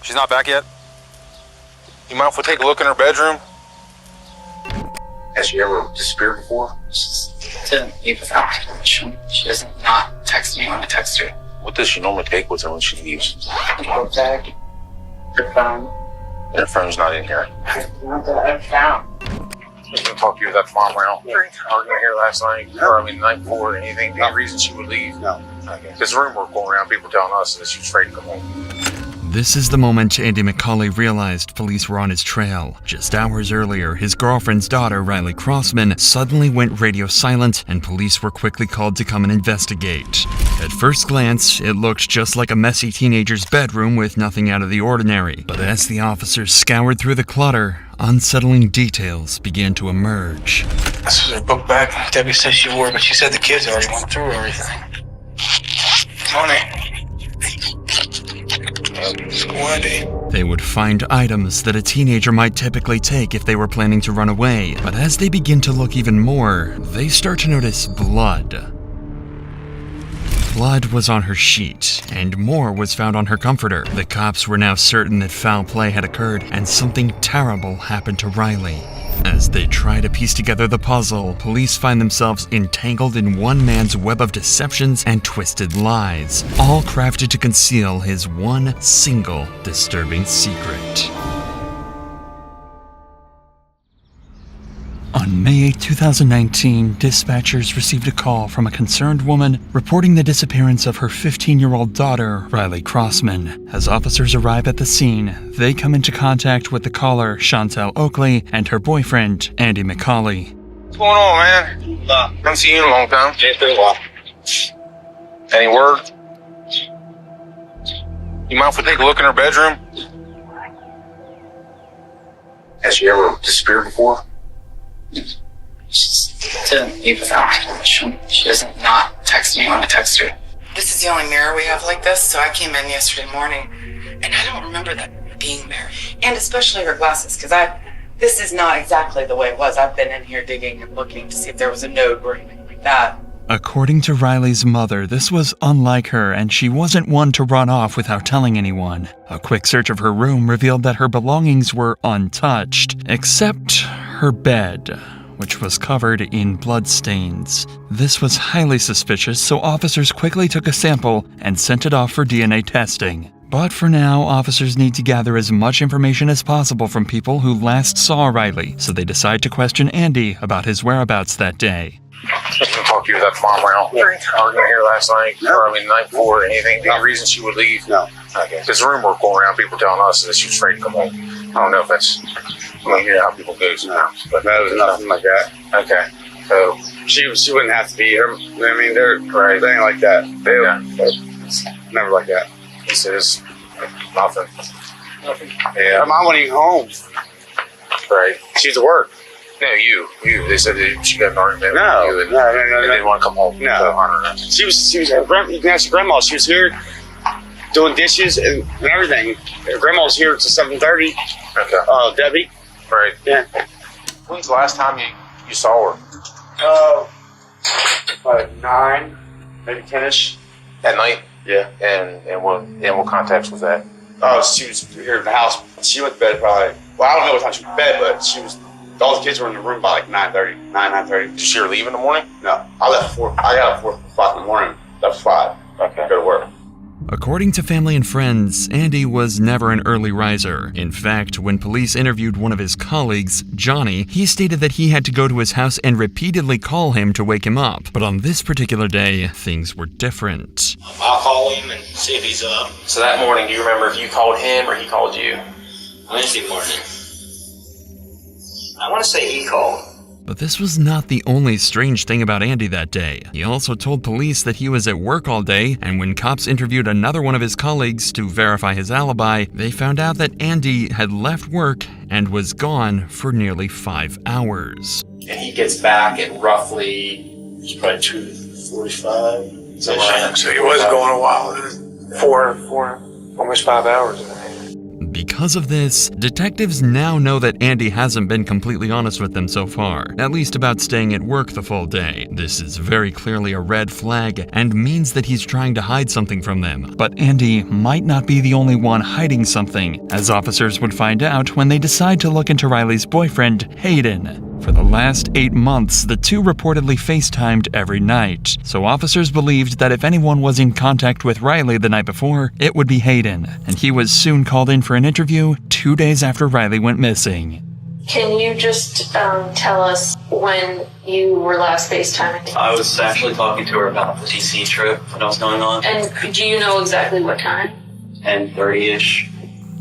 She's not back yet? You mind if we take a look in her bedroom? Has she ever disappeared before? She didn't leave without permission. She doesn't not text me when I text her. What does she normally take with her when she leaves? Her book bag, her phone. Her phone's not in here. Not that I've found. I was going to talk to you about tomorrow morning. Arguing here last night, or the night before, anything, any reason she would leave? No. Okay. There's a rumor going around, people telling us that she was afraid to come home. This is the moment Andy McCauley realized police were on his trail. Just hours earlier, his girlfriend's daughter, Riley Crossman, suddenly went radio silent, and police were quickly called to come and investigate. At first glance, it looked just like a messy teenager's bedroom with nothing out of the ordinary. But as the officers scoured through the clutter, unsettling details began to emerge. This was her book bag. Debbie said she wore it, but she said the kids already went through everything. Tony. They would find items that a teenager might typically take if they were planning to run away, but as they begin to look even more, they start to notice blood. Blood was on her sheet, and more was found on her comforter. The cops were now certain that foul play had occurred, and something terrible happened to Riley. As they try to piece together the puzzle, police find themselves entangled in one man's web of deceptions and twisted lies, all crafted to conceal his one single disturbing secret. On May 8, 2019, dispatchers received a call from a concerned woman reporting the disappearance of her 15-year-old daughter, Riley Crossman. As officers arrive at the scene, they come into contact with the caller, Chantel Oakley, and her boyfriend, Andy McCauley. What's going on, man? Haven't seen you in a long time. It's been a while. Any word? You mind if we take a look in her bedroom? Has she ever disappeared before? She didn't leave without permission. She doesn't not text me when I text her. This is the only mirror we have like this, so I came in yesterday morning, and I don't remember that being there. And especially her glasses, because this is not exactly the way it was. I've been in here digging and looking to see if there was a note or anything like that. According to Riley's mother, this was unlike her, and she wasn't one to run off without telling anyone. A quick search of her room revealed that her belongings were untouched, except her bed, which was covered in bloodstains. This was highly suspicious, so officers quickly took a sample and sent it off for DNA testing. But for now, officers need to gather as much information as possible from people who last saw Riley, so they decide to question Andy about his whereabouts that day. I was going to talk to you about tomorrow morning. Arguing here last night, or the night before, anything, any reason she would leave? No. Okay. There's a rumor going around, people telling us that she was afraid to come home. I don't know if that's, you know how people go sometimes. But No, there's nothing like that. Okay. So, She wouldn't have to be here. I mean, they're right. They ain't like that. It's never like that. this is nothing. Yeah. Her mom wasn't even home. Right. She's at work. No, you. They said that she got an argument No. with you and No. they didn't want to come home. No. So, I don't know. She was you can ask your grandma. She was here doing dishes and everything. Her grandma was here till 7:30. Okay. Debbie. Right. Yeah. When's the last time you saw her? Like 9, maybe 10ish. At night? Yeah. And what context was that? Oh, she was here in the house. She went to bed probably. Well, I don't know what time she went to bed, but she was. All the kids were in the room by like 9:30. Did she leave in the morning? No, I left I got up 4 o'clock in the morning. Left 5. Okay. Go to work. According to family and friends, Andy was never an early riser. In fact, when police interviewed one of his colleagues, Johnny, he stated that he had to go to his house and repeatedly call him to wake him up. But on this particular day, things were different. I'll call him and see if he's up. So that morning, do you remember if you called him or he called you? Wednesday morning. I want to say he called. But this was not the only strange thing about Andy that day. He also told police that he was at work all day, and when cops interviewed another one of his colleagues to verify his alibi, they found out that Andy had left work and was gone for nearly 5 hours. And he gets back at roughly, It's probably 2:45. somewhere around So he was going a while. 4, almost 5 hours. Because of this, detectives now know that Andy hasn't been completely honest with them so far, at least about staying at work the full day. This is very clearly a red flag and means that he's trying to hide something from them. But Andy might not be the only one hiding something, as officers would find out when they decide to look into Riley's boyfriend, Hayden. For the last 8 months, the two reportedly FaceTimed every night, so officers believed that if anyone was in contact with Riley the night before, it would be Hayden, and he was soon called in for an interview 2 days after Riley went missing. Can you just tell us when you were last FaceTiming? I was actually talking to her about the DC trip that was going on. And do you know exactly what time? 10:30-ish.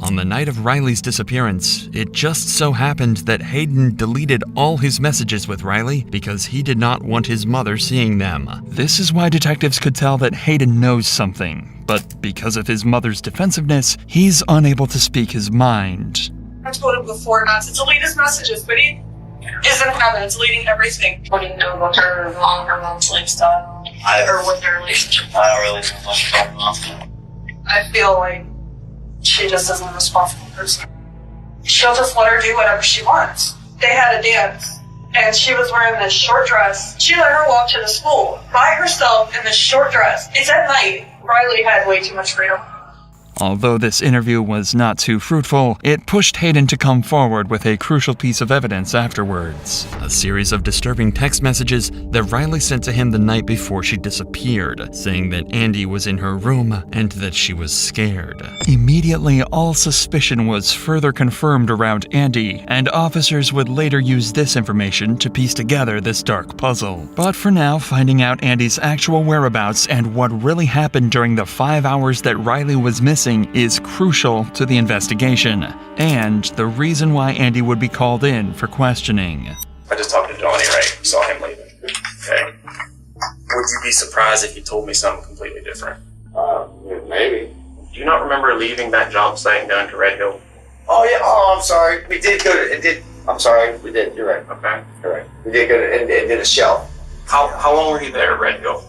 On the night of Riley's disappearance, it just so happened that Hayden deleted all his messages with Riley because he did not want his mother seeing them. This is why detectives could tell that Hayden knows something, but because of his mother's defensiveness, he's unable to speak his mind. I told him before not to delete his messages, but he isn't having it, deleting everything. What do you know about her mom's lifestyle? Or what their relationship? I don't really know much about mom. I feel like she just isn't a responsible person. She'll just let her do whatever she wants. They had a dance, and she was wearing this short dress. She let her walk to the school by herself in this short dress. It's at night. Riley had way too much freedom. Although this interview was not too fruitful, it pushed Hayden to come forward with a crucial piece of evidence afterwards. A series of disturbing text messages that Riley sent to him the night before she disappeared, saying that Andy was in her room and that she was scared. Immediately, all suspicion was further confirmed around Andy, and officers would later use this information to piece together this dark puzzle. But for now, finding out Andy's actual whereabouts and what really happened during the 5 hours that Riley was missing is crucial to the investigation, and the reason why Andy would be called in for questioning. I just talked to Johnny, right? Saw him leaving. Okay. Would you be surprised if you told me something completely different? Maybe. Do you not remember leaving that job site and going to Red Hill? Oh yeah. Oh, I'm sorry. We did go to. It did. I'm sorry. We did. You're right. Okay. You're right. We did go to and did a shelf. How long were you there at Red Hill?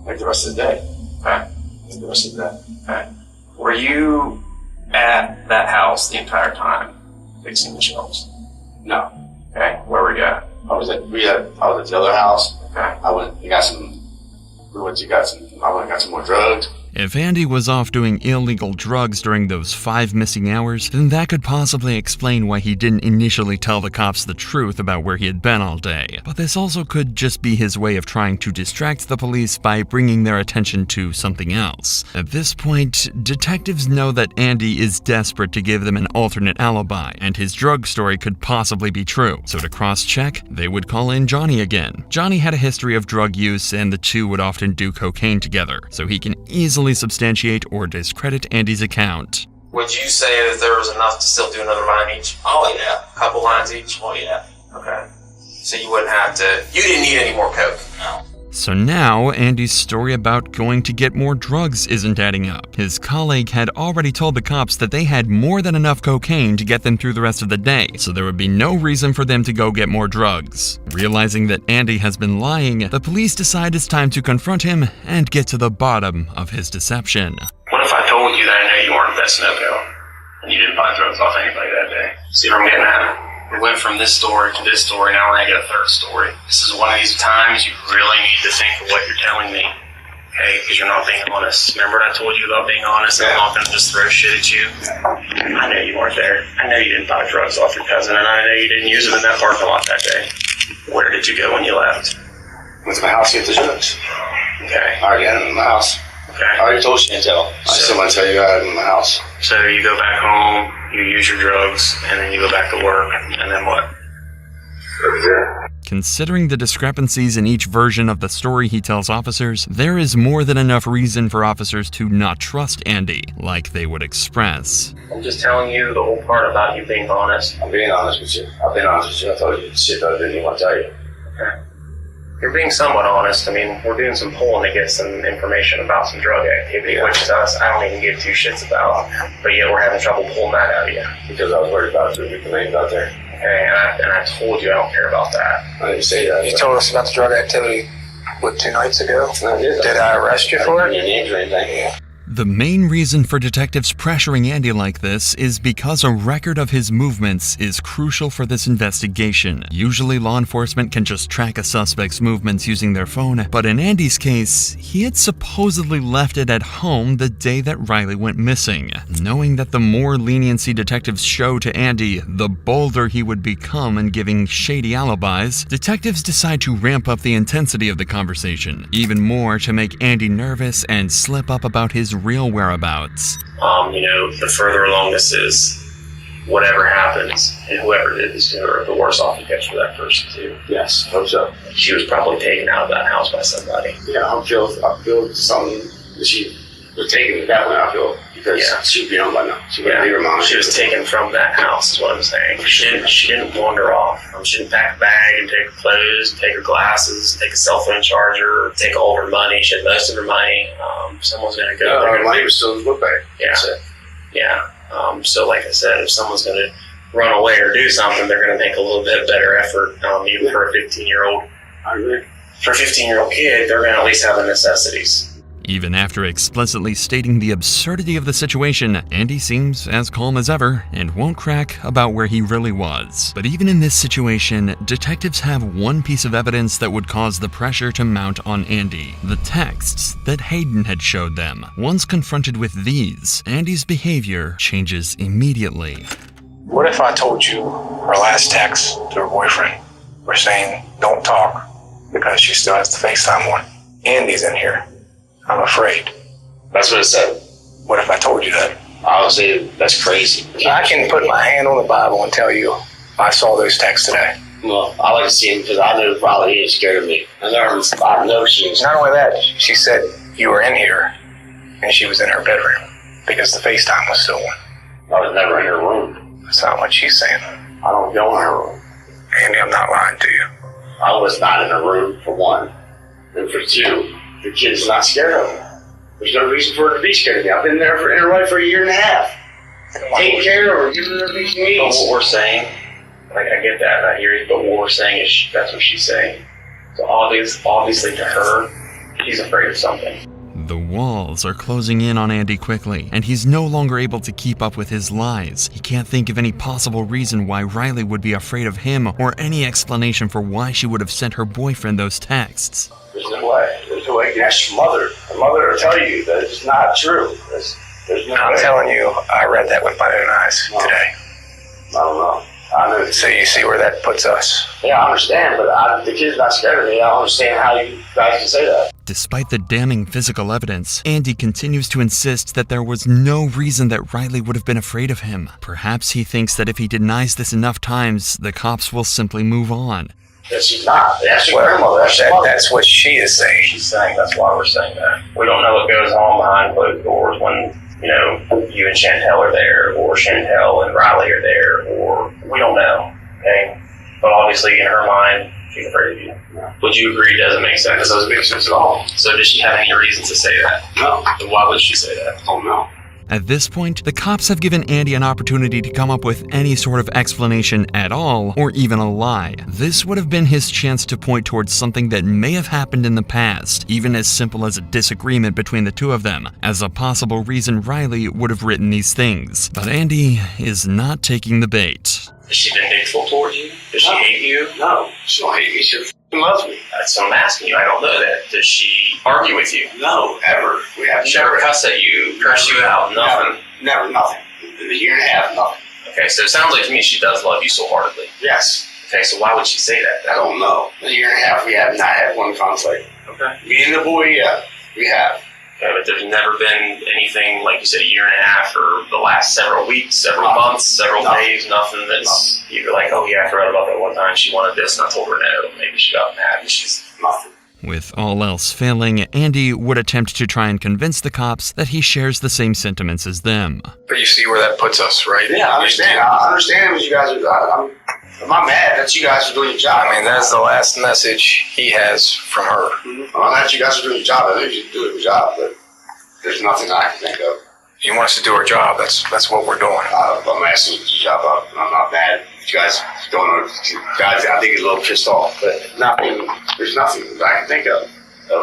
Like the rest of the day. Okay. Like the rest of the day. Okay. Were you at that house the entire time, fixing the shelves? No. Okay. Where were you at? I was at the other house. Okay. I went and got some. I went and got some more drugs. If Andy was off doing illegal drugs during those 5 missing hours, then that could possibly explain why he didn't initially tell the cops the truth about where he had been all day. But this also could just be his way of trying to distract the police by bringing their attention to something else. At this point, detectives know that Andy is desperate to give them an alternate alibi, and his drug story could possibly be true. So to cross-check, they would call in Johnny again. Johnny had a history of drug use, and the two would often do cocaine together, so he can easily substantiate or discredit Andy's account. Would you say that there was enough to still do another line each? Oh yeah. A couple lines each? Oh yeah. Okay. So you wouldn't have to, you didn't need any more coke? No. So now, Andy's story about going to get more drugs isn't adding up. His colleague had already told the cops that they had more than enough cocaine to get them through the rest of the day, so there would be no reason for them to go get more drugs. Realizing that Andy has been lying, the police decide it's time to confront him and get to the bottom of his deception. What if I told you that I know you weren't at that Sunoco, and you didn't buy drugs off anybody that day? See what I'm getting at? We went from this story to this story, now I get a third story. This is one of these times you really need to think of what you're telling me, okay? Because you're not being honest. Remember what I told you about being honest and I'm not going to just throw shit at you? I know you weren't there. I know you didn't buy drugs off your cousin, and I know you didn't use them in that parking lot that day. Where did you go when you left? Went to my house to get the drugs. Okay. I already had them in my house. Okay. I already told Chantel. I still want to tell you I had them in my house. So you go back home, you use your drugs, and then you go back to work, and then what? Considering the discrepancies in each version of the story he tells officers, there is more than enough reason for officers to not trust Andy, like they would express. I'm just telling you the whole part about you being honest. I'm being honest with you. I've been honest with you. I told you shit that I didn't even want to tell you. Okay. You're being somewhat honest. I mean, we're doing some polling to get some information about some drug activity, which is us. I don't even give 2 shits about. But yet we're having trouble pulling that out of you. Because I was worried about the names out there. Okay, and I told you I don't care about that. I didn't say that. You told us about the drug activity, 2 nights ago? I did. Did I arrest you for it? Your names or anything? The main reason for detectives pressuring Andy like this is because a record of his movements is crucial for this investigation. Usually law enforcement can just track a suspect's movements using their phone, but in Andy's case, he had supposedly left it at home the day that Riley went missing. Knowing that the more leniency detectives show to Andy, the bolder he would become in giving shady alibis, detectives decide to ramp up the intensity of the conversation, even more to make Andy nervous and slip up about his real whereabouts. The further along this is, whatever happens, and whoever did this to her, the worse off it gets for that person too. Yes, I hope so. She was probably taken out of that house by somebody. Yeah, I feel something that she was taken definitely. I feel because she'd be on by now. She wouldn't leave her mom. She was taken from that house, is what I'm saying. She didn't wander off. She didn't pack a bag and take her clothes, take her glasses, take a cell phone charger, take all of her money. She had most of her money. Someone's going to go. Her money was still in the book bag. Yeah. So like I said, if someone's going to run away or do something, they're going to make a little bit better effort, even for a 15-year-old. I agree. For a 15-year-old kid, they're going to at least have the necessities. Even after explicitly stating the absurdity of the situation, Andy seems as calm as ever and won't crack about where he really was. But even in this situation, detectives have one piece of evidence that would cause the pressure to mount on Andy: the texts that Hayden had showed them. Once confronted with these, Andy's behavior changes immediately. What if I told you her last text to her boyfriend were saying, don't talk, because she still has the FaceTime on? Andy's in here. I'm afraid. That's what it said. What if I told you that? I would say that's crazy. I can put my hand on the Bible and tell you I saw those texts today. Well, I like to see him because I know probably he is scared of me. I know she is. Not only that, she said you were in here and she was in her bedroom because the FaceTime was still on. I was never in her room. That's not what she's saying. I don't go in her room. Andy, I'm not lying to you. I was not in her room, for one. And for two, the kid's not scared of me. There's no reason for her to be scared of me. I've been there in her life for a year and a half. Taking care of her, giving her everything she needs. But what we're saying, I get that, I hear you, but what we're saying is that's what she's saying. So obviously to her, she's afraid of something. The walls are closing in on Andy quickly, and he's no longer able to keep up with his lies. He can't think of any possible reason why Riley would be afraid of him, or any explanation for why she would have sent her boyfriend those texts. There's no way. There's no way you can ask your mother. The mother will tell you that it's not true. There's no I'm way. telling you, I read that with my own eyes today. I don't know. I know. So you see where that puts us. Yeah, I understand, but the kid's not scared of me. I don't understand how you guys can say that. Despite the damning physical evidence, Andy continues to insist that there was no reason that Riley would have been afraid of him. Perhaps he thinks that if he denies this enough times, the cops will simply move on. That she's not. That's your grandmother. That's what she is saying. She's saying that's why we're saying that. We don't know what goes on behind closed doors when, you and Chantel are there, or Chantel and Riley are there, or we don't know, okay? But obviously in her mind, she's afraid of you. Yeah. Would you agree it doesn't make sense? That doesn't make sense at all. So does she have any reason to say that? No. Then why would she say that? Oh, no. At this point, the cops have given Andy an opportunity to come up with any sort of explanation at all, or even a lie. This would have been his chance to point towards something that may have happened in the past, even as simple as a disagreement between the two of them, as a possible reason Riley would have written these things. But Andy is not taking the bait. Is she vindictful towards you? Does she hate you? No. She don't hate me. She loves me. That's what I'm asking you. I don't know that. Does she argue with you? No, ever. We have She never cuss at you, curse you out, nothing? Never, nothing. In a year and a half, nothing. Okay, so it sounds like to me she does love you so heartedly. Yes. Okay, so why would she say that? I don't know. In a year and a half, we have not had one conflict. Okay. Me and the boy, yeah, we have. Okay, but there's never been anything, like you said, a year and a half or the last several weeks, several months, several days, nothing that's you're like, oh yeah, I forgot about that one time she wanted this and I told her no. Maybe she got mad and she's nothing. With all else failing, Andy would attempt to try and convince the cops that he shares the same sentiments as them. But you see where that puts us, right? Yeah, I understand. I understand what you guys are. I'm not mad that you guys are doing your job. I mean, that's the last message he has from her. Mm-hmm. I'm not mad that you guys are doing your job. I know you're doing your job, but there's nothing I can think of. You want us to do our job. That's what we're doing. I'm asking you to do your job. I'm not mad. You guys don't know. Guys, I think he's a little pissed off, but there's nothing that I can think of.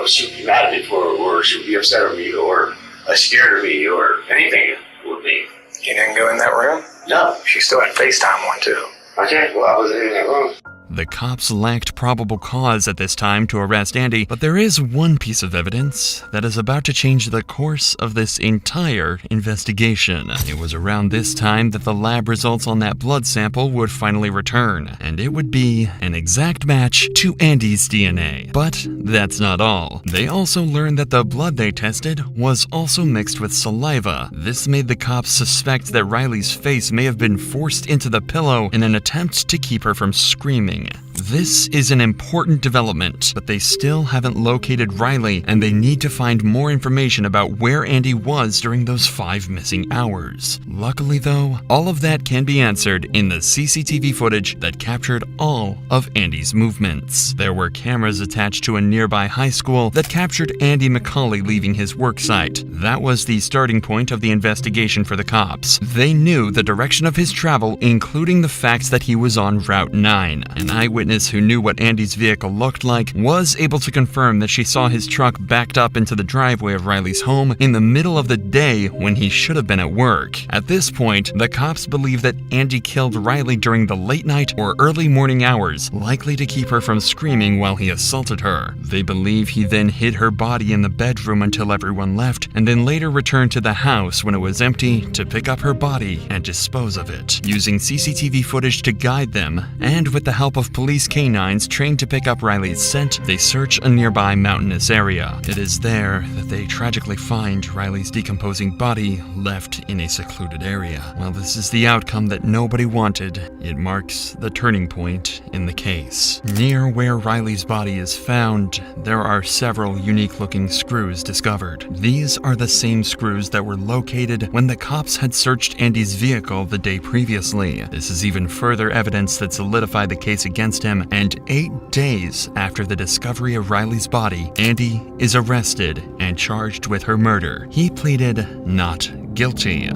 She would be mad at me for, or she would be upset with me, or scared of me or anything with me. You didn't go in that room? No. She still had FaceTime on too. Okay, well, I was in that room. The cops lacked probable cause at this time to arrest Andy, but there is one piece of evidence that is about to change the course of this entire investigation. It was around this time that the lab results on that blood sample would finally return, and it would be an exact match to Andy's DNA. But that's not all. They also learned that the blood they tested was also mixed with saliva. This made the cops suspect that Riley's face may have been forced into the pillow in an attempt to keep her from screaming. This is an important development, but they still haven't located Riley, and they need to find more information about where Andy was during those 5 missing hours. Luckily though, all of that can be answered in the CCTV footage that captured all of Andy's movements. There were cameras attached to a nearby high school that captured Andy McCauley leaving his work site. That was the starting point of the investigation for the cops. They knew the direction of his travel, including the fact that he was on Route 9. An eyewitness who knew what Andy's vehicle looked like was able to confirm that she saw his truck backed up into the driveway of Riley's home in the middle of the day when he should have been at work. At this point, the cops believe that Andy killed Riley during the late night or early morning hours, likely to keep her from screaming while he assaulted her. They believe he then hid her body in the bedroom until everyone left, and then later returned to the house when it was empty to pick up her body and dispose of it. Using CCTV footage to guide them, and with the help of police canines trained to pick up Riley's scent, they search a nearby mountainous area. It is there that they tragically find Riley's decomposing body left in a secluded area. While this is the outcome that nobody wanted, it marks the turning point in the case. Near where Riley's body is found, there are several unique-looking screws discovered. These are the same screws that were located when the cops had searched Andy's vehicle the day previously. This is even further evidence that solidified the case against him, and 8 days after the discovery of Riley's body, Andy is arrested and charged with her murder. He pleaded not guilty.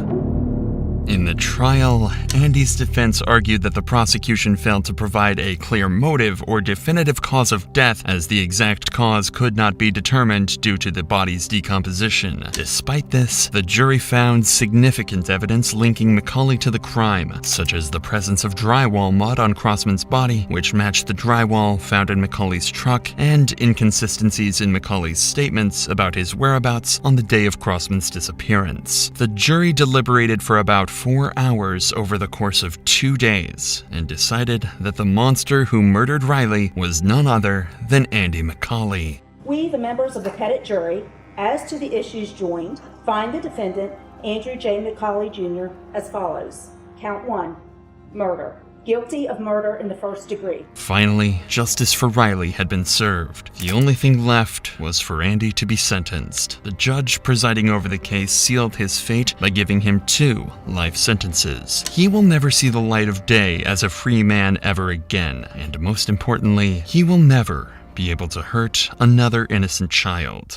In the trial, Andy's defense argued that the prosecution failed to provide a clear motive or definitive cause of death, as the exact cause could not be determined due to the body's decomposition. Despite this, the jury found significant evidence linking McCauley to the crime, such as the presence of drywall mud on Crossman's body, which matched the drywall found in McCauley's truck, and inconsistencies in McCauley's statements about his whereabouts on the day of Crossman's disappearance. The jury deliberated for about 4 hours over the course of 2 days and decided that the monster who murdered Riley was none other than Andy McCauley. We, the members of the petit jury, as to the issues joined, find the defendant, Andrew J. McCauley Jr., as follows. Count 1, murder. Guilty of murder in the first degree. Finally, justice for Riley had been served. The only thing left was for Andy to be sentenced. The judge presiding over the case sealed his fate by giving him 2 life sentences. He will never see the light of day as a free man ever again, and most importantly, he will never be able to hurt another innocent child.